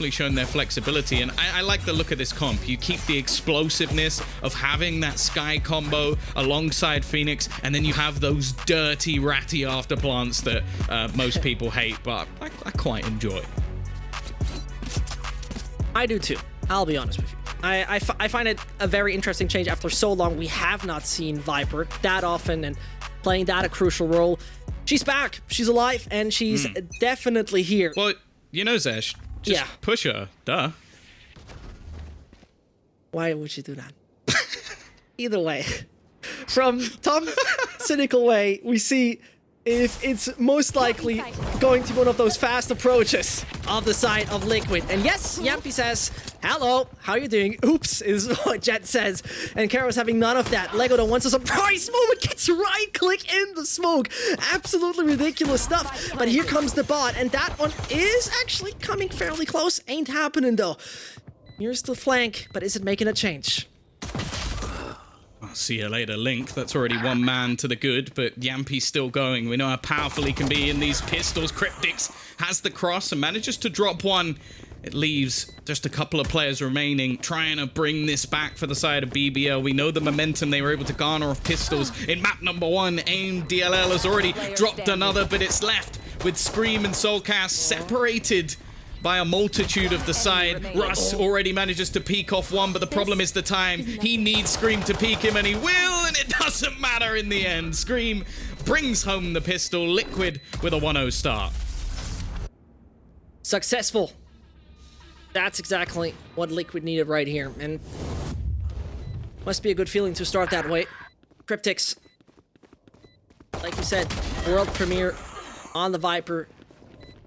definitely shown their flexibility, and I like the look of this comp. You keep the explosiveness of having that Sky combo alongside Phoenix, and then you have those dirty, ratty afterplants that most people hate, but I quite enjoy. I do too, I'll be honest with you. I find it a very interesting change after so long. We have not seen Viper that often and playing that a crucial role. She's back, she's alive, and she's definitely here. Well, you know, Zesh, just push her, duh. Why would you do that? Either way, from Tom's cynical way, we see if it's most likely going to be one of those fast approaches of the side of Liquid. And yes, Yampy says, hello, how you doing? Oops, is what Jet says. And Karo's having none of that. Lego don't wants a surprise moment, gets right click in the smoke. Absolutely ridiculous stuff. But here comes the bot, and that one is actually coming fairly close. Ain't happening though. Here's the flank, but is it making a change? I'll see you later, Link. That's already one man to the good, but Yampy's still going. We know how powerful he can be in these pistols. Cryptix has the cross and manages to drop one. It leaves just a couple of players remaining, trying to bring this back for the side of BBL. We know the momentum they were able to garner off pistols. In map number 1, AIM DLL has already dropped another, but it's left with Scream and Soulcast separated by a multitude of the side. Russ already manages to peek off one, but the problem is the time. He needs Scream to peek him, and he will, and it doesn't matter in the end. Scream brings home the pistol. Liquid with a 1-0 start. Successful. That's exactly what Liquid needed right here, and must be a good feeling to start that way. Cryptix, like you said, world premiere on the Viper,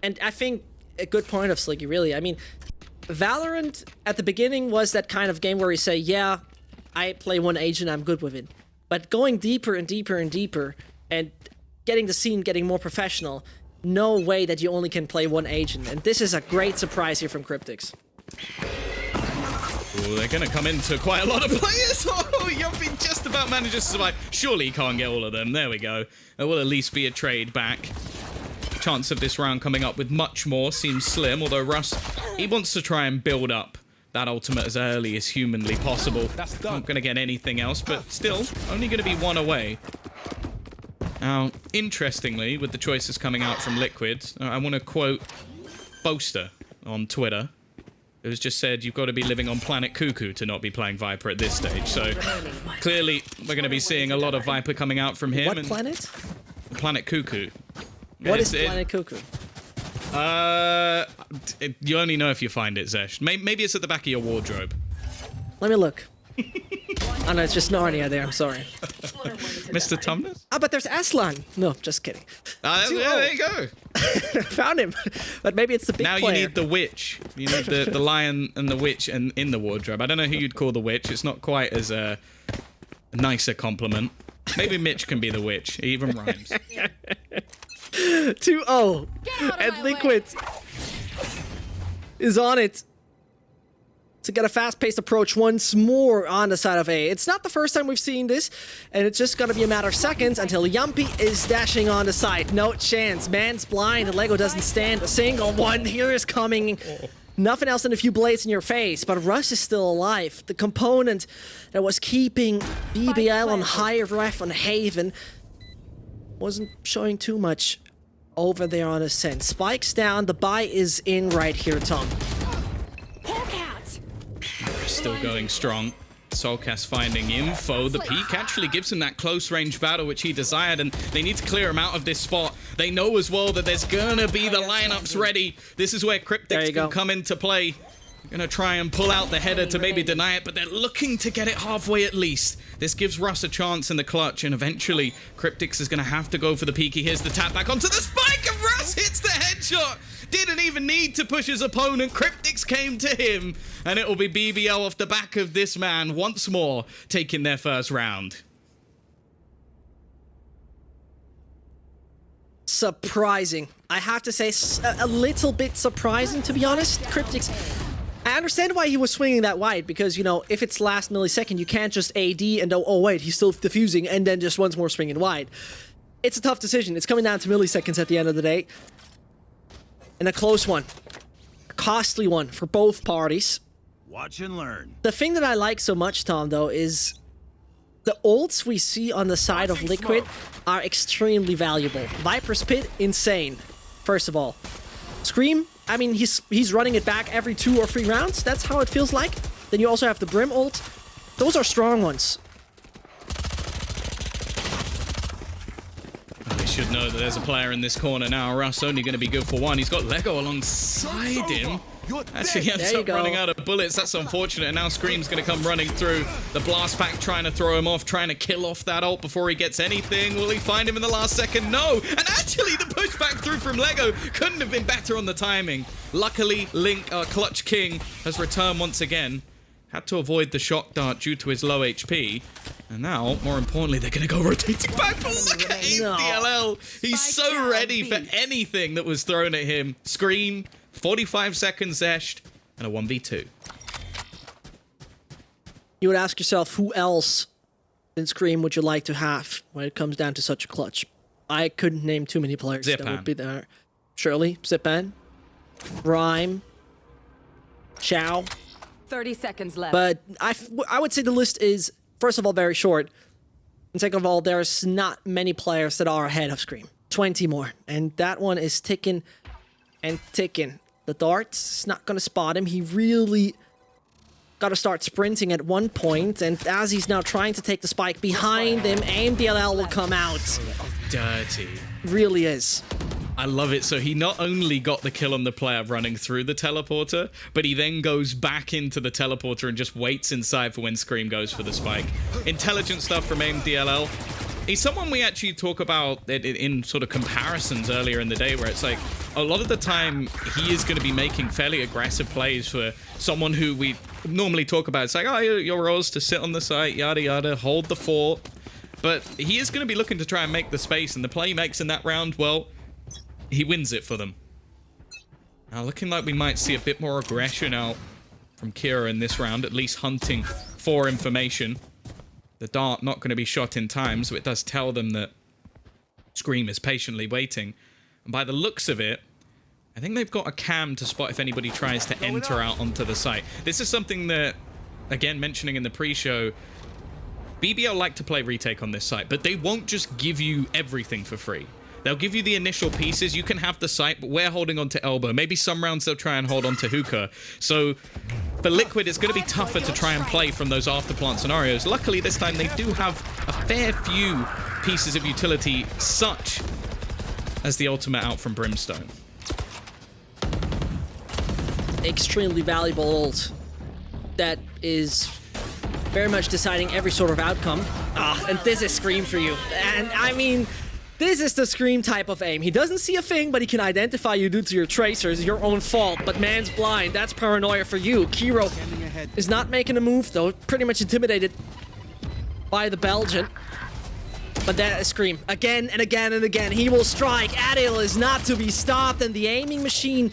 and I think a good point of Sliggy, really. I mean, Valorant at the beginning was that kind of game where you say, yeah, I play one agent, I'm good with it. But going deeper and deeper and deeper and getting the scene getting more professional, no way that you only can play one agent. And this is a great surprise here from Cryptix. Ooh, they're going to come into quite a lot of players. Oh, Yuppie just about manages to survive. Surely he can't get all of them. There we go. There will at least be a trade back. Chance of this round coming up with much more seems slim, although Russ, he wants to try and build up that ultimate as early as humanly possible. Not going to get anything else, but still, only going to be one away. Now, interestingly, with the choices coming out from Liquid, I want to quote Boaster on Twitter. It was just said, you've got to be living on Planet Cuckoo to not be playing Viper at this stage. So, clearly, we're going to be seeing a lot of Viper coming out from him. What planet? Planet Cuckoo. What is Planet Cuckoo? You only know if you find it, Zesh. Maybe it's at the back of your wardrobe. Let me look. Oh no, it's just Narnia there, I'm sorry. Mr. Tumnus? Ah, but there's Aslan. No, just kidding. Yeah, there you go. Found him. But maybe it's the big now player. You need the witch. You need the lion and the witch and in the wardrobe. I don't know who you'd call the witch. It's not quite as a nicer compliment. Maybe Mitch can be the witch. It even rhymes. 2-0. And Liquid is on it to get a fast-paced approach once more on the side of A. It's not the first time we've seen this, and it's just gonna be a matter of seconds until Yampy is dashing on the side. No chance. Man's blind, and Lego doesn't stand a single one. Here is coming. Nothing else than a few blades in your face, but Russ is still alive. The component that was keeping BBL on high ref on Haven wasn't showing too much over there on Ascent. Spikes down, the buy is in right here, Tom. Still going strong. Soulcast finding info. The peak actually gives him that close range battle which he desired, and they need to clear him out of this spot. They know as well that there's gonna be the lineups ready. This is where Cryptix can come into play. Gonna try and pull out the header to maybe deny it, but they're looking to get it halfway at least. This gives Russ a chance in the clutch, and eventually Cryptix is gonna have to go for the peak. He hears the tap back onto the spike, and Russ hits the headshot. Didn't even need to push his opponent. Cryptix came to him, and it will be BBL off the back of this man once more taking their first round. Surprising. I have to say, a little bit surprising, to be honest. Cryptix, I understand why he was swinging that wide, because, you know, if it's last millisecond, you can't just AD and oh wait, he's still defusing, and then just once more swinging wide. It's a tough decision. It's coming down to milliseconds at the end of the day. And a close one. costly one for both parties. Watch and learn. The thing that I like so much, Tom, though, is the ults we see on the side of Liquid are extremely valuable. Viper's Pit, insane. First of all. Scream, I mean, he's running it back every 2 or 3 rounds. That's how it feels like. Then you also have the Brim ult. Those are strong ones. They should know that there's a player in this corner now. Russ only going to be good for 1. He's got Lego alongside him. Actually, he ends up running out of bullets. That's unfortunate. And now Scream's going to come running through. The blast pack trying to throw him off, trying to kill off that ult before he gets anything. Will he find him in the last second? No. And actually, the pushback through from Lego couldn't have been better on the timing. Luckily, Link, Clutch King, has returned once again. Had to avoid the shock dart due to his low HP. And now, more importantly, they're going to go rotating back. But look at DLL. He's so ready for anything that was thrown at him. Scream, 45 seconds zeshed, and a 1v2. You would ask yourself, who else than Scream would you like to have when it comes down to such a clutch? I couldn't name too many players that would be there. Shirley, Zipan, Rhyme, Chow. 30 seconds left. But I would say the list is, first of all, very short. And second of all, there's not many players that are ahead of Scream. 20 more. And that one is ticking and ticking. The darts is not going to spot him. He really got to start sprinting at one point. And as he's now trying to take the spike behind him, AMDLL will come out. Dirty. Really is. I love it. So he not only got the kill on the player running through the teleporter, but he then goes back into the teleporter and just waits inside for when Scream goes for the spike. Intelligent stuff from AimDLL. He's someone we actually talk about in sort of comparisons earlier in the day, where it's like a lot of the time he is going to be making fairly aggressive plays for someone who we normally talk about. It's like, oh, your role is to sit on the site, yada yada, hold the fort. But he is going to be looking to try and make the space, and the play he makes in that round, well, he wins it for them. Now, looking like we might see a bit more aggression out from Kira in this round, at least hunting for information. The dart not going to be shot in time, so it does tell them that Scream is patiently waiting. And by the looks of it, I think they've got a cam to spot if anybody tries to enter out onto the site. This is something that, again, mentioning in the pre-show, BBL like to play retake on this site, but they won't just give you everything for free. They'll give you the initial pieces. You can have the site, but we're holding on to Elbow. Maybe some rounds they'll try and hold on to Hookah. So for Liquid, it's going to be tougher to try and play from those afterplant scenarios. Luckily, this time they do have a fair few pieces of utility, such as the ultimate out from Brimstone. Extremely valuable ult that is very much deciding every sort of outcome. And this is Scream for you. And I mean, this is the Scream type of aim. He doesn't see a thing, but he can identify you due to your tracers, your own fault. But man's blind, that's paranoia for you. Kiro is not making a move, though. Pretty much intimidated by the Belgian. But that is Scream. Again and again and again. He will strike. Adil is not to be stopped, and the aiming machine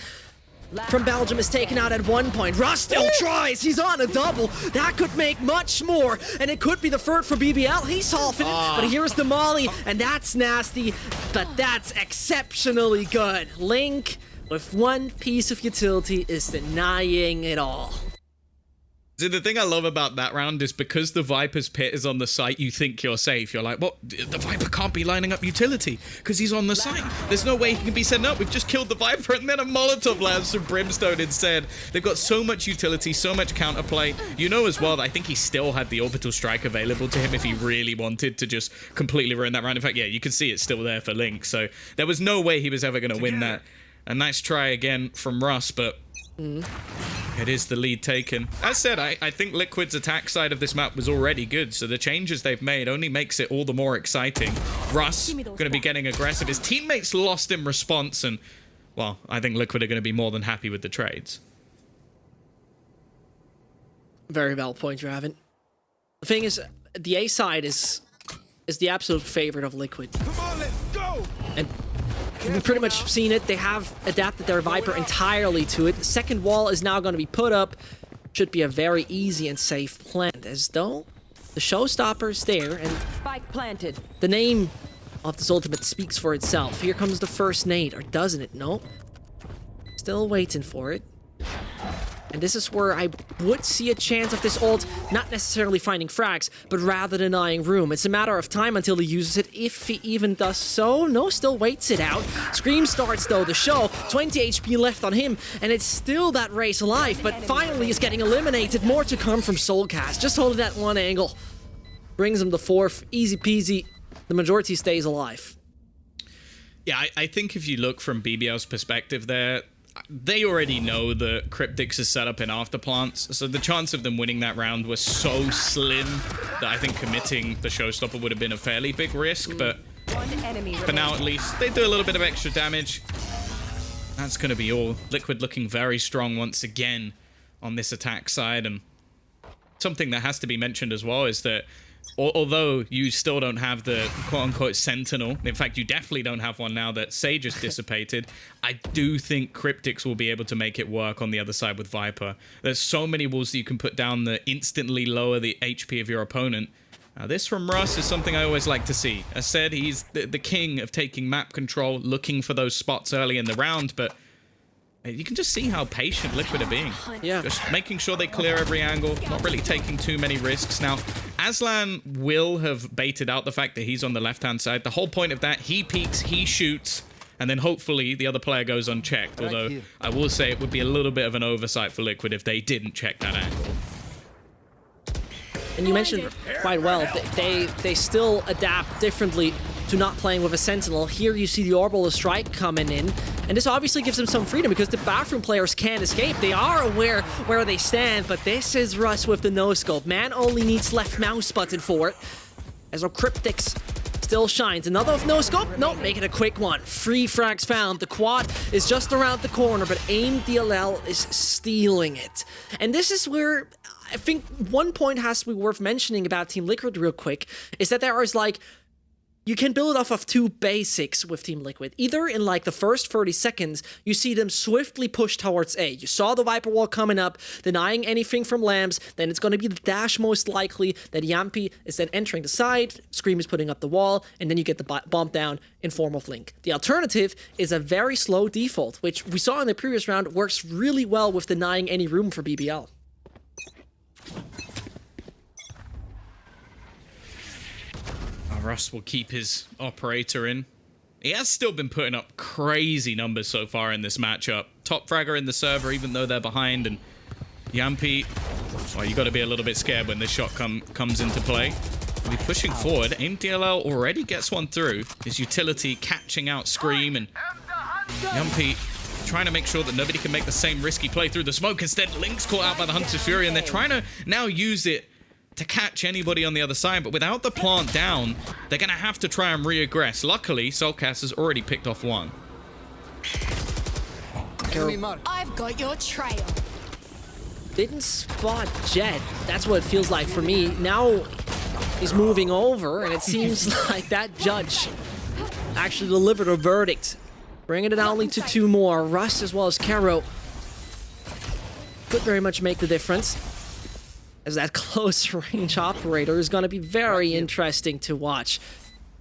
from Belgium is taken out at one point. Russ still tries. He's on a double. That could make much more. And it could be the third for BBL. He's halving it. But here's the Molly. And that's nasty. But that's exceptionally good. Link, with one piece of utility, is denying it all. So the thing I love about that round is because the Viper's Pit is on the site, you think you're safe. You're like, well, the Viper can't be lining up utility because he's on the site. There's no way he can be setting up. We've just killed the Viper, and then a Molotov lands from Brimstone instead. They've got so much utility, so much counterplay. You know as well that I think he still had the orbital strike available to him if he really wanted to just completely ruin that round. In fact, yeah, you can see it's still there for Link. So there was no way he was ever going to win that. A nice try again from Russ, but it is the lead taken. As said, I think Liquid's attack side of this map was already good, so the changes they've made only makes it all the more exciting. Russ going to be getting aggressive. His teammates lost in response, and, well, I think Liquid are going to be more than happy with the trades. Very valid point, Raven. The thing is, the A side is the absolute favorite of Liquid. Come on, let's go! And we've pretty much seen it. They have adapted their Viper entirely to it. The second wall is now going to be put up. Should be a very easy and safe plant, as though the showstopper's there, and Spike planted. the name of this ultimate speaks for itself. Here comes the first nade, or doesn't it? No. Still waiting for it. And this is where I would see a chance of this ult not necessarily finding frags, but rather denying room. It's a matter of time until he uses it, if he even does so. No, still waits it out. Scream starts, though, the show. 20 HP left on him, and it's still that race alive, but finally is getting eliminated. More to come from Soulcast. Just holding that one angle. Brings him the 4th. Easy peasy. The majority stays alive. Yeah, I think if you look from BBL's perspective there, they already know that Cryptix is set up in afterplants, so the chance of them winning that round was so slim that I think committing the showstopper would have been a fairly big risk, but for now at least, they do a little bit of extra damage. That's going to be all. Liquid looking very strong once again on this attack side, and something that has to be mentioned as well is that although you still don't have the quote-unquote Sentinel, in fact, you definitely don't have one now that Sage has dissipated, I do think Cryptix will be able to make it work on the other side with Viper. There's so many walls that you can put down that instantly lower the HP of your opponent. Now, this from Russ is something I always like to see. As said, he's the king of taking map control, looking for those spots early in the round, but you can just see how patient Liquid are being. Yeah. Just making sure they clear every angle, not really taking too many risks. Now, Aslan will have baited out the fact that he's on the left-hand side. The whole point of that, he peeks, he shoots, and then hopefully the other player goes unchecked. Although, I will say it would be a little bit of an oversight for Liquid if they didn't check that angle. And you mentioned quite well, they still adapt differently to not playing with a Sentinel. Here you see the Orbital Strike coming in, and this obviously gives them some freedom because the bathroom players can't escape. They are aware where they stand, but this is Russ with the no-scope. Man only needs left mouse button for it. As our Cryptix still shines. Another of no-scope? Nope, make it a quick one. 3 frags found. The quad is just around the corner, but AIM DLL is stealing it. And this is where I think one point has to be worth mentioning about Team Liquid real quick, is that there is like, you can build off of 2 basics with Team Liquid. Either in like the first 30 seconds, you see them swiftly push towards A. You saw the Viper wall coming up, denying anything from Lambs, then it's going to be the dash most likely, that Yampy is then entering the side, Scream is putting up the wall, and then you get the bomb down in form of Link. The alternative is a very slow default, which we saw in the previous round works really well with denying any room for BBL. Russ will keep his operator in. He has still been putting up crazy numbers so far in this matchup. Top fragger in the server, even though they're behind, and Yampy, well, you got to be a little bit scared when this shot comes into play. He'll be pushing forward. AIM DLL already gets one through. His utility catching out Scream, and Yampy trying to make sure that nobody can make the same risky play through the smoke. Instead, Link's caught out by the Hunter's Fury, and they're trying to now use it to catch anybody on the other side, but without the plant down, they're gonna have to try and re-aggress. Luckily, Soulcast has already picked off one. I've got your trail. Didn't spot Jet. That's what it feels like for me. Now he's moving over, and it seems like that judge actually delivered a verdict, bringing it only to 2 more. Russ as well as Kero could very much make the difference, as that close range operator is going to be very interesting to watch.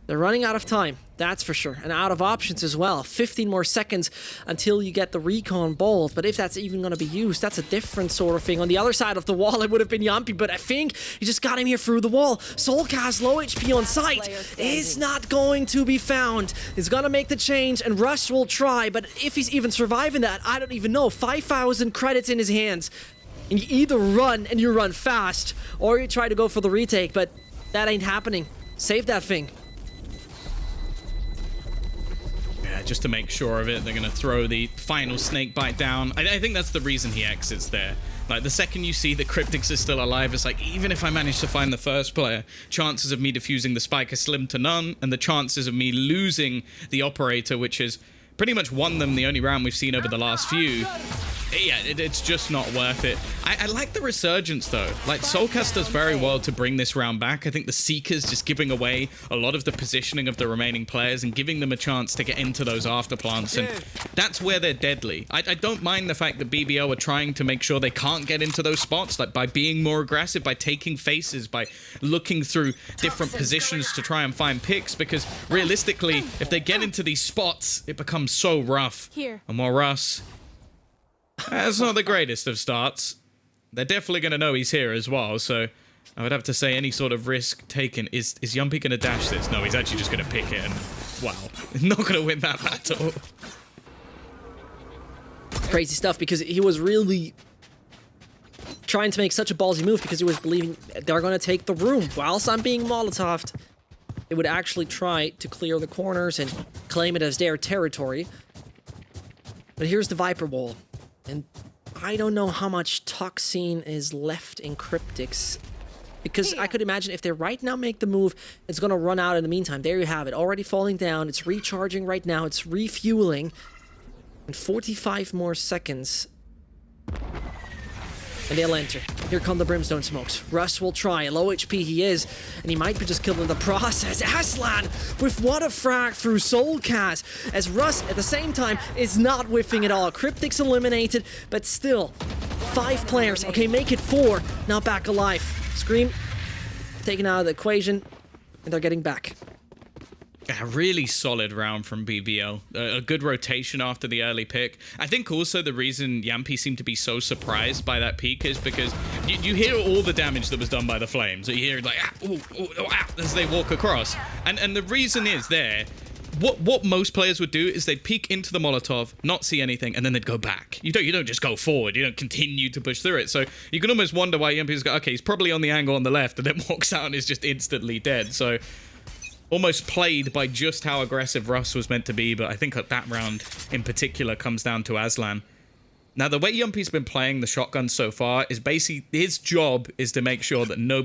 They're running out of time, that's for sure, and out of options as well. 15 more seconds until you get the recon bolt, but if that's even going to be used, that's a different sort of thing. On the other side of the wall, it would have been Yampy, but I think he just got him here through the wall. Soulcast, low HP on site, is not going to be found. He's going to make the change, and Rush will try, but if he's even surviving that, I don't even know. 5,000 credits in his hands. And you either run, and you run fast, or you try to go for the retake, but that ain't happening. Save that thing. Yeah, just to make sure of it, they're going to throw the final snake bite down. I think that's the reason he exits there. Like, the second you see that Cryptix is still alive, it's like, even if I manage to find the first player, chances of me defusing the spike are slim to none, and the chances of me losing the operator, which has pretty much won them the only round we've seen over the last few, yeah, it's just not worth it. I like the resurgence, though. Like, Soulcast does very well to bring this round back. I think the Seekers just giving away a lot of the positioning of the remaining players and giving them a chance to get into those afterplants, and that's where they're deadly. I don't mind the fact that BBL are trying to make sure they can't get into those spots, like by being more aggressive, by taking faces, by looking through different positions to try and find picks, because realistically, if they get into these spots, it becomes so rough. Here. And more Russ. That's not the greatest of starts. They're definitely going to know he's here as well, so I would have to say any sort of risk taken. Is Yumpy going to dash this? No, he's actually just going to pick it, and wow. Not going to win that battle. Crazy stuff, because he was really trying to make such a ballsy move because he was believing they're going to take the room. Whilst I'm being Molotoved, they would actually try to clear the corners and claim it as their territory. But here's the Viper Wall, and I don't know how much toxin is left in Cryptics, because I could imagine if they right now make the move, it's going to run out in the meantime. There you have it, already falling down. It's recharging right now. It's refueling. In 45 more seconds, and they'll enter. Here come the brimstone smokes. Russ will try. Low HP he is, and he might be just killed in the process. Aslan with what a frag through Soulcast, as Russ at the same time is not whiffing at all. Cryptics eliminated, but still 5 players. Okay, make it 4. Now back alive. Scream taken out of the equation, and they're getting back. A really solid round from BBL. A good rotation after the early pick. I think also the reason Yampy seemed to be so surprised by that peak is because you hear all the damage that was done by the flames. You hear like as they walk across. And the reason is there, what most players would do is they'd peek into the Molotov, not see anything, and then they'd go back. You don't just go forward. You don't continue to push through it. So you can almost wonder why Yampy's go, okay, he's probably on the angle on the left, and then walks out and is just instantly dead. So almost played by just how aggressive Russ was meant to be, but I think that round in particular comes down to Aslan. Now, the way Yumpy's been playing the shotgun so far is basically his job is to make sure that nobody